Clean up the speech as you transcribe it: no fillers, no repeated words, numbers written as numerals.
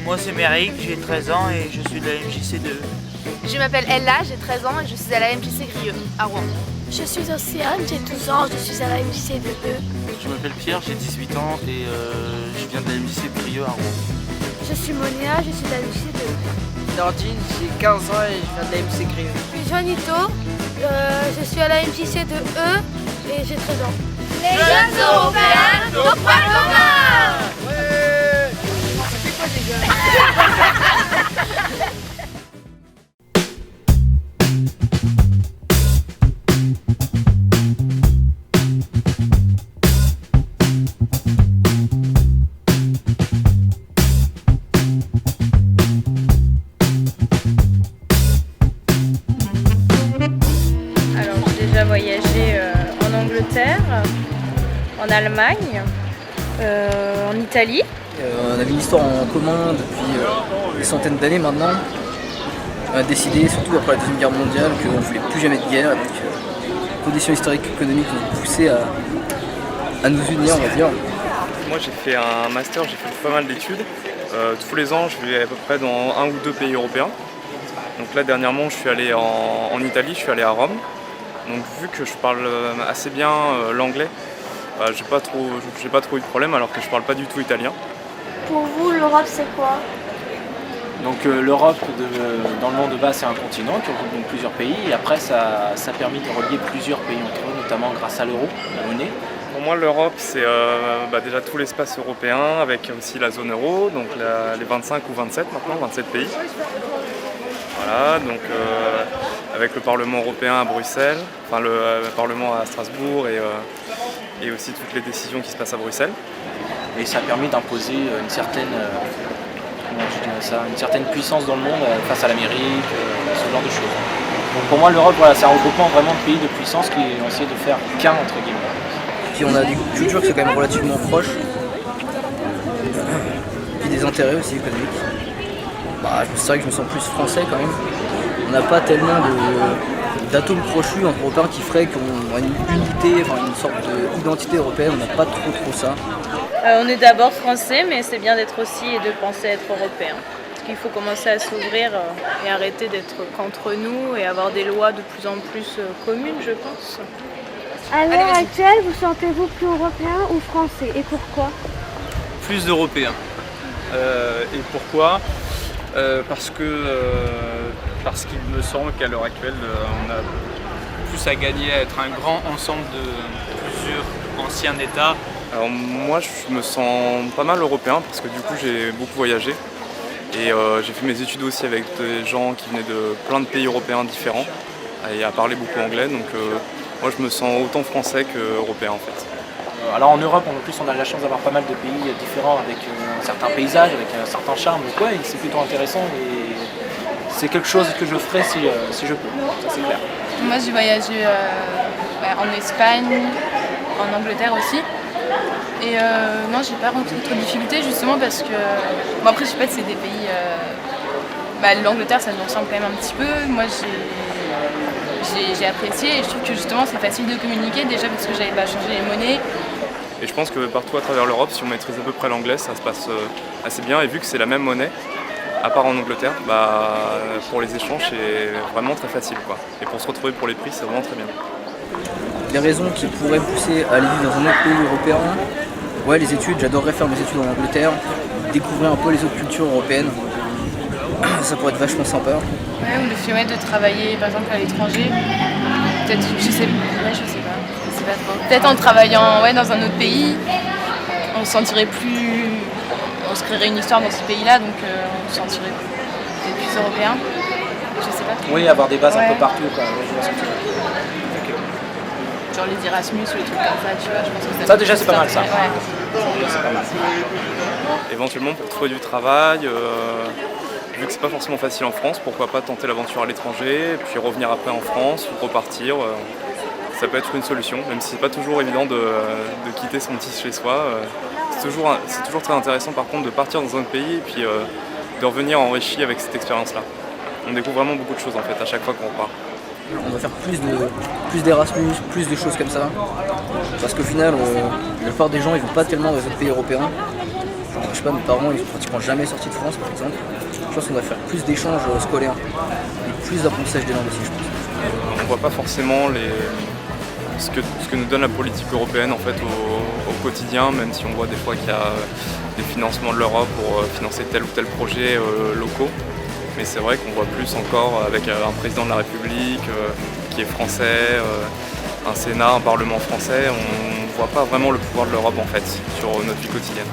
Moi c'est Méric, j'ai 13 ans et je suis de la MJC2. Je m'appelle Ella, j'ai 13 ans et je suis à la MJC Grieux, à Rouen. Je suis Océane, j'ai 12 ans, je suis à la MJC de E. Je m'appelle Pierre, j'ai 18 ans et je viens de la MJC Brieux à Rouen. Je suis Monia, je suis de la MJC de E. Nordine, j'ai 15 ans et je viens de la MJC Grieux. Je suis Joanito, je suis à la MJC de E et j'ai 13 ans. Les jeunes européens, nos points communs. Ouais. C'est quoi les gars? Déjà voyagé en Angleterre, en Allemagne, en Italie. On avait une histoire en commun depuis des centaines d'années maintenant. On a décidé, surtout après la Deuxième Guerre mondiale, qu'on ne voulait plus jamais de guerre. Donc, conditions historiques et économiques nous ont poussé à nous unir, on va dire. Moi j'ai fait un master, j'ai fait pas mal d'études. Tous les ans je vais à peu près dans un ou deux pays européens. Donc là dernièrement je suis allé en Italie, je suis allé à Rome. Donc vu que je parle assez bien l'anglais, j'ai pas trop eu de problème alors que je parle pas du tout italien. Pour vous, l'Europe, c'est quoi? Donc l'Europe dans le monde de base c'est un continent qui regroupe donc plusieurs pays et après ça a permis de relier plusieurs pays entre eux, notamment grâce à l'euro, la monnaie. Pour moi l'Europe c'est déjà tout l'espace européen avec aussi la zone euro, donc les 25 ou 27 maintenant, 27 pays. Voilà, donc avec le Parlement européen à Bruxelles, enfin le Parlement à Strasbourg et aussi toutes les décisions qui se passent à Bruxelles. Et ça a permis d'imposer une certaine puissance dans le monde face à l'Amérique, ce genre de choses. Donc pour moi l'Europe c'est un regroupement vraiment de pays de puissance qui ont essayé de faire qu'un entre guillemets. Puis on a des cultures qui sont quand même relativement proches. Puis des intérêts aussi économiques. C'est vrai que je me sens plus français quand même. On n'a pas tellement d'atomes crochus entre Européens qui ferait qu'on a une unité, enfin une sorte d'identité européenne. On n'a pas trop ça. On est d'abord français, mais c'est bien d'être aussi et de penser être européen. Parce qu'il faut commencer à s'ouvrir et arrêter d'être qu'entre nous et avoir des lois de plus en plus communes, je pense. À l'heure actuelle, vous sentez-vous plus européen ou français et pourquoi? Plus d'Européens. Et pourquoi parce qu'il me semble qu'à l'heure actuelle, on a plus à gagner à être un grand ensemble de plusieurs anciens États. Alors moi je me sens pas mal européen parce que du coup j'ai beaucoup voyagé et j'ai fait mes études aussi avec des gens qui venaient de plein de pays européens différents et à parler beaucoup anglais, donc moi je me sens autant français qu'européen en fait. Alors en Europe en plus on a la chance d'avoir pas mal de pays différents avec un certain paysage, avec un certain charme, donc ouais c'est plutôt intéressant et c'est quelque chose que je ferais si je peux, ça c'est clair. Moi j'ai voyagé en Espagne, en Angleterre aussi. Et non, j'ai pas rencontré trop de difficultés justement parce que. Bon, après, je sais pas si c'est des pays. L'Angleterre, ça me ressemble quand même un petit peu. Moi, j'ai apprécié et je trouve que justement, c'est facile de communiquer déjà parce que j'avais pas changé les monnaies. Et je pense que partout à travers l'Europe, si on maîtrise à peu près l'anglais, ça se passe assez bien. Et vu que c'est la même monnaie, à part en Angleterre, pour les échanges, c'est vraiment très facile, quoi. Et pour se retrouver pour les prix, c'est vraiment très bien. Les raisons qui pourraient me pousser à aller vivre dans un autre pays européen, ouais, les études, j'adorerais faire mes études en Angleterre, découvrir un peu les autres cultures européennes, ça pourrait être vachement sympa. Ouais, ou le fait de travailler par exemple à l'étranger, peut-être, je sais pas trop. Peut-être en travaillant dans un autre pays, on se sentirait plus, on se créerait une histoire dans ce pays-là, donc on se sentirait peut-être plus européen, je sais pas trop. Oui, avoir des bases un peu partout, quoi. Ouais, je vois ce que tu veux dire. Genre les Erasmus ou les trucs comme ça, tu vois, je pense que ça déjà c'est pas mal ça. Ouais. C'est pas mal. Éventuellement pour trouver du travail, vu que c'est pas forcément facile en France, pourquoi pas tenter l'aventure à l'étranger, puis revenir après en France ou repartir. Ça peut être une solution, même si c'est pas toujours évident de quitter son petit chez soi. C'est toujours très intéressant par contre de partir dans un pays et puis de revenir enrichi avec cette expérience-là. On découvre vraiment beaucoup de choses en fait à chaque fois qu'on repart. On va faire plus d'Erasmus, plus de choses comme ça. Parce qu'au final, la plupart des gens ils vont pas tellement dans les autres pays européens. Genre, je sais pas, mes parents ils sont pratiquement jamais sortis de France par exemple. Je pense qu'on va faire plus d'échanges scolaires et plus d'apprentissage des langues aussi, je pense. On ne voit pas forcément ce que nous donne la politique européenne en fait, au quotidien, même si on voit des fois qu'il y a des financements de l'Europe pour financer tel ou tel projet locaux. Mais c'est vrai qu'on voit plus encore avec un président de la République qui est français, un Sénat, un Parlement français, on ne voit pas vraiment le pouvoir de l'Europe en fait sur notre vie quotidienne.